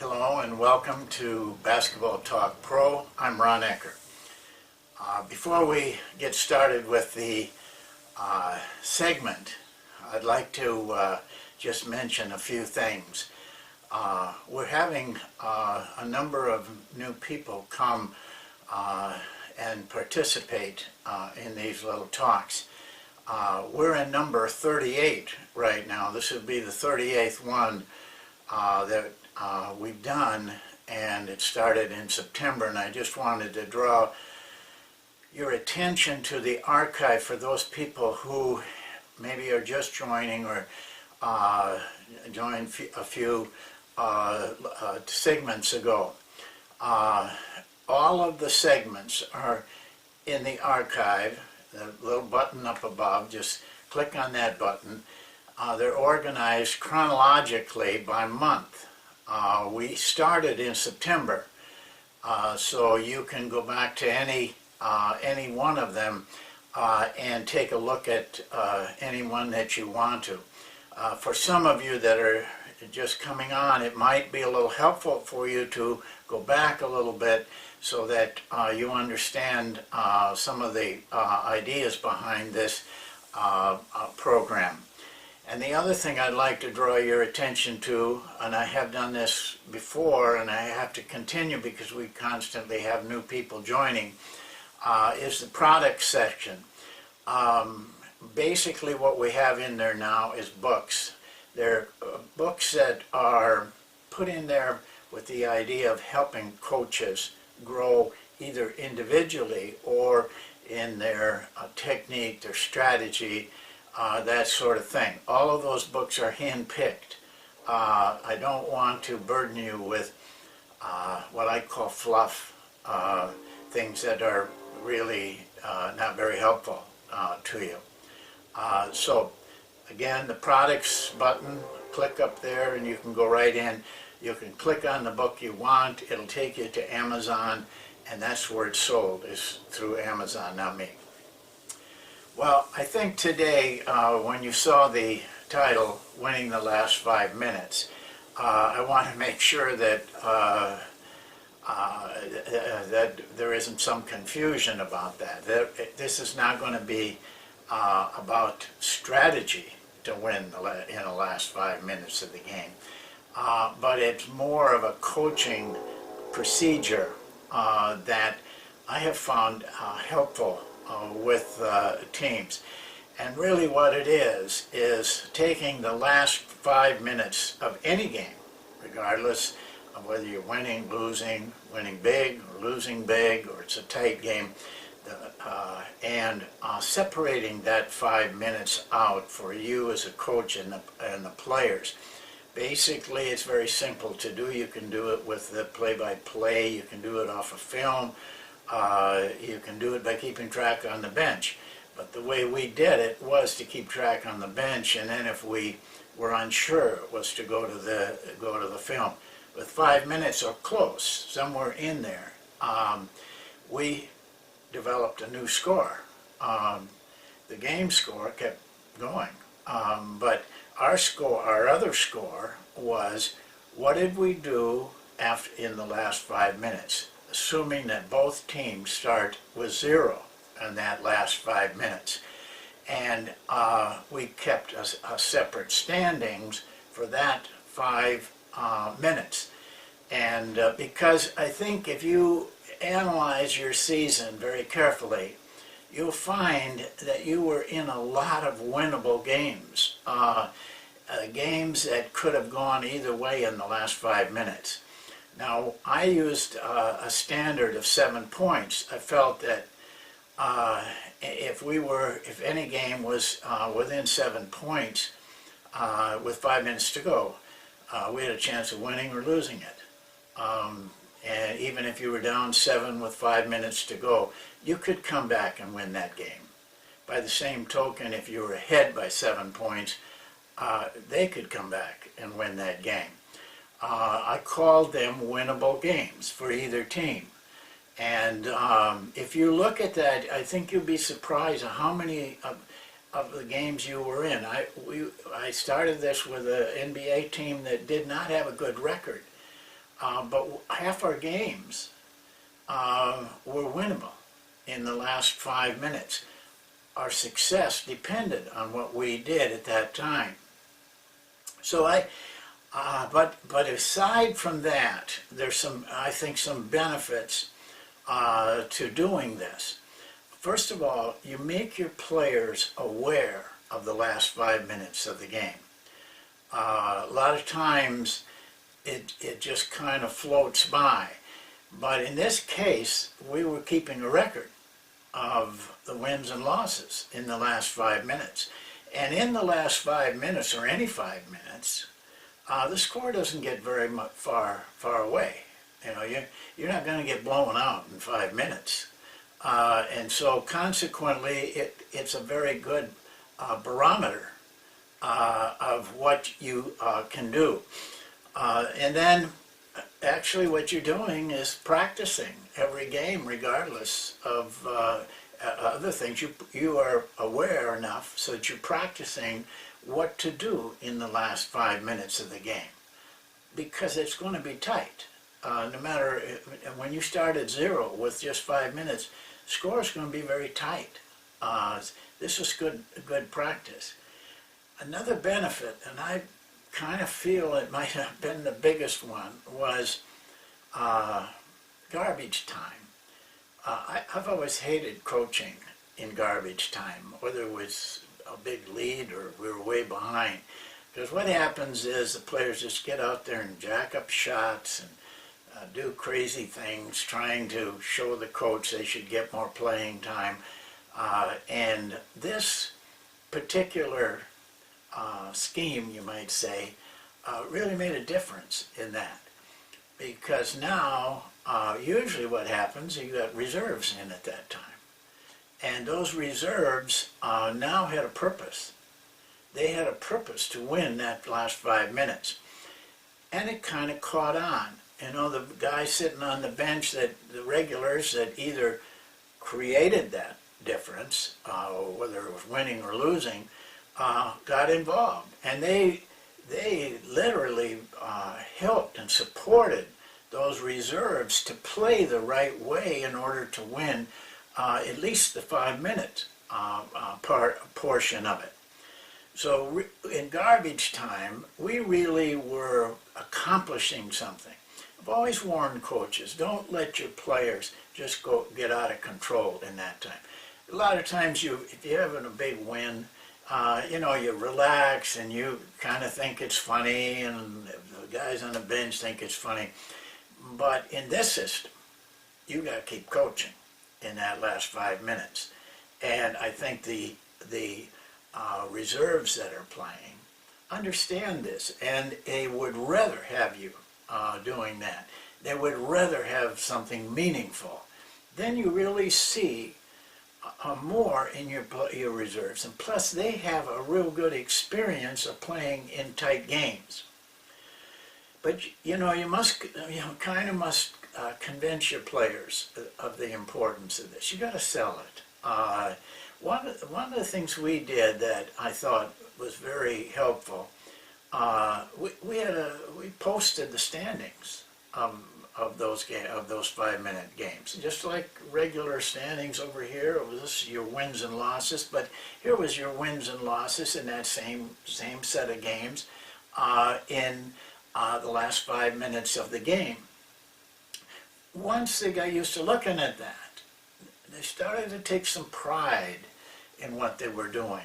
Hello and welcome to Basketball Talk Pro. I'm Ron Ekker. Before we get started with the segment, I'd like to just mention a few things. We're having a number of new people come and participate in these little talks. We're in number 38 right now. This would be the 38th one that we've done, and it started in September, and I just wanted to draw your attention to the archive for those people who maybe are just joining or joined a few segments ago. All of the segments are in the archive. The little button up above, just click on that button. They're organized chronologically by month. We started in September, so you can go back to any one of them and take a look at any one that you want to. For some of you that are just coming on, it might be a little helpful for you to go back a little bit so that you understand some of the ideas behind this program. And the other thing I'd like to draw your attention to, and I have done this before and I have to continue because we constantly have new people joining, is the product section. Basically what we have in there now is books. They're books that are put in there with the idea of helping coaches grow either individually or in their technique, their strategy, that sort of thing. All of those books are hand-picked. I don't want to burden you with what I call fluff, things that are really not very helpful to you. So again, the products button, click up there and you can go right in. You can click on the book you want. It'll take you to Amazon, and that's where it's sold, is through Amazon, not me. Well, I think today, when you saw the title, Winning the Last 5 Minutes, I want to make sure that that there isn't some confusion about that. This is not going to be about strategy to win in the last 5 minutes of the game, but it's more of a coaching procedure that I have found helpful with teams. And really what it is taking the last 5 minutes of any game, regardless of whether you're winning, losing, winning big or losing big, or it's a tight game, and separating that 5 minutes out for you as a coach and the players. Basically, it's very simple to do. You can do it with the play-by-play, you can do it off of film, you can do it by keeping track on the bench. But the way we did it was to keep track on the bench, and then if we were unsure, it was to go to the film. With 5 minutes or close, somewhere in there, we developed a new score. The game score kept going, but our other score was, what did we do in the last 5 minutes, assuming that both teams start with 0 in that last 5 minutes. And we kept a separate standings for that 5 minutes. And because I think if you analyze your season very carefully, you'll find that you were in a lot of winnable games. Games that could have gone either way in the last 5 minutes. Now, I used a standard of 7 points. I felt that if any game was within 7 points with 5 minutes to go, we had a chance of winning or losing it. And even if you were down 7 with 5 minutes to go, you could come back and win that game. By the same token, if you were ahead by 7 points, they could come back and win that game. I called them winnable games for either team. And if you look at that, I think you'll be surprised at how many of the games you were in. I started this with an NBA team that did not have a good record. but half our games were winnable in the last 5 minutes. Our success depended on what we did at that time. So but aside from that, there's some, I think, some benefits to doing this. First of all, you make your players aware of the last 5 minutes of the game. A lot of times it just kind of floats by. But in this case, we were keeping a record of the wins and losses in the last 5 minutes. And in the last 5 minutes, or any 5 minutes, the score doesn't get very much far away. You know, you're not going to get blown out in 5 minutes. And so consequently, it's a very good barometer of what you can do. And then actually what you're doing is practicing every game regardless of other things. You are aware enough so that you're practicing what to do in the last 5 minutes of the game, because it's going to be tight. No matter, when you start at 0 with just 5 minutes, score is going to be very tight. This is good practice. Another benefit, and I kind of feel it might have been the biggest one, was garbage time. I've always hated coaching in garbage time, whether it was a big lead or we were way behind. Because what happens is the players just get out there and jack up shots and do crazy things, trying to show the coach they should get more playing time. And this particular scheme, you might say, really made a difference in that. Because now, usually what happens, you got reserves in at that time. And those reserves now had a purpose. They had a purpose to win that last 5 minutes. And it kind of caught on. You know, the guys sitting on the bench, the regulars that either created that difference, whether it was winning or losing, got involved. And they literally helped and supported those reserves to play the right way in order to win at least the 5 minute portion of it. So in garbage time, we really were accomplishing something. I've always warned coaches, don't let your players just get out of control in that time. A lot of times, if you're having a big win, you know, you relax and you kind of think it's funny, and the guys on the bench think it's funny. But in this system, you got to keep coaching in that last 5 minutes. And I think the reserves that are playing understand this, and they would rather have you doing that. They would rather have something meaningful. Then you really see more in your reserves, and plus they have a real good experience of playing in tight games. But you know, you kind of must convince your players of the importance of this. You got to sell it. One of the things we did that I thought was very helpful, we posted the standings of those 5 minute games, just like regular standings over here. It was your wins and losses, but here was your wins and losses in that same set of games in the last 5 minutes of the game. Once they got used to looking at that, they started to take some pride in what they were doing.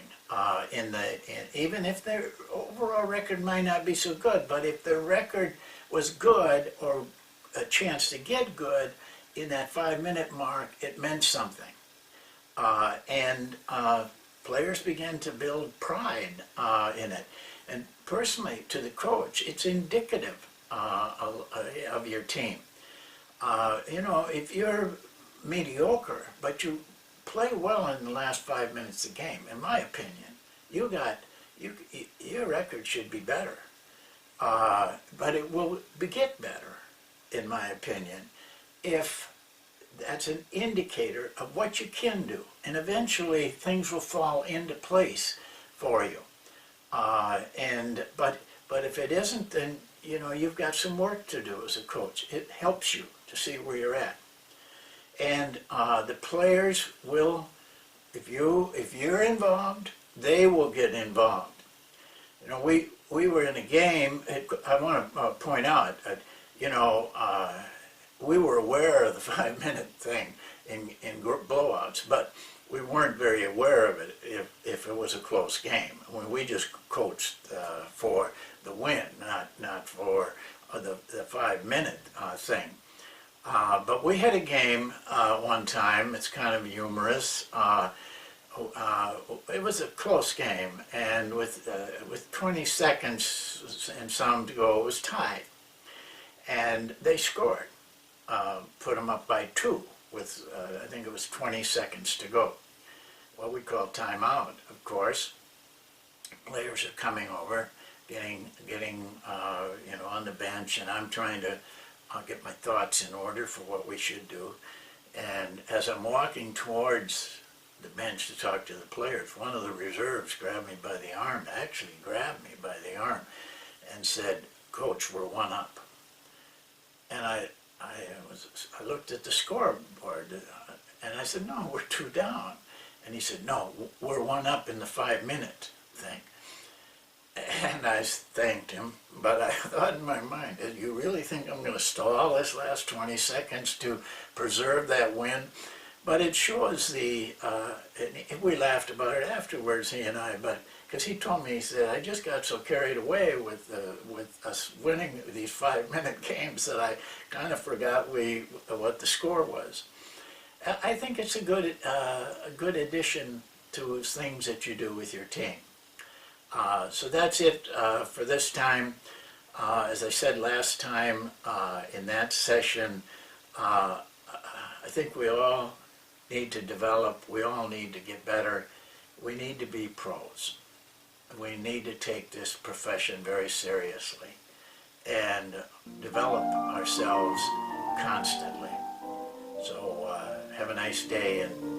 Even if their overall record might not be so good, but if their record was good or a chance to get good in that 5 minute mark, it meant something. And players began to build pride in it. And personally, to the coach, it's indicative of your team. You know, if you're mediocre, but you play well in the last 5 minutes of the game, in my opinion, your record should be better. But it will get better, in my opinion, if that's an indicator of what you can do. And eventually things will fall into place for you. But if it isn't, then you know, you've got some work to do as a coach. It helps you to see where you're at. And the players will, if you're involved, they will get involved. You know, we were in a game. I want to point out, you know, we were aware of the 5-minute thing in blowouts, but we weren't very aware of it if it was a close game. When we just coached for the win, not for the 5-minute thing. But we had a game one time. It's kind of humorous. It was a close game, and with 20 seconds and some to go, it was tied. And they scored, put them up by 2 with, I think it was 20 seconds to go. Well, we called timeout, of course. Players are coming over, getting you know, on the bench, and I'm trying to get my thoughts in order for what we should do. And as I'm walking towards the bench to talk to the players, one of the reserves grabbed me by the arm, actually grabbed me by the arm, and said, "Coach, we're 1 up." And I looked at the scoreboard, and I said, "No, we're 2 down." And he said, "No, we're 1 up in the 5-minute thing." And I thanked him, but I thought in my mind, "Do you really think I'm going to stall this last 20 seconds to preserve that win?" But it shows we laughed about it afterwards, he and I, but because he told me, he said, "I just got so carried away with us winning these 5-minute games that I kind of forgot what the score was." I think it's a good addition to things that you do with your team. So that's it for this time. As I said last time in that session, I think we all need to develop, we all need to get better. We need to be pros. We need to take this profession very seriously and develop ourselves constantly. So have a nice day, and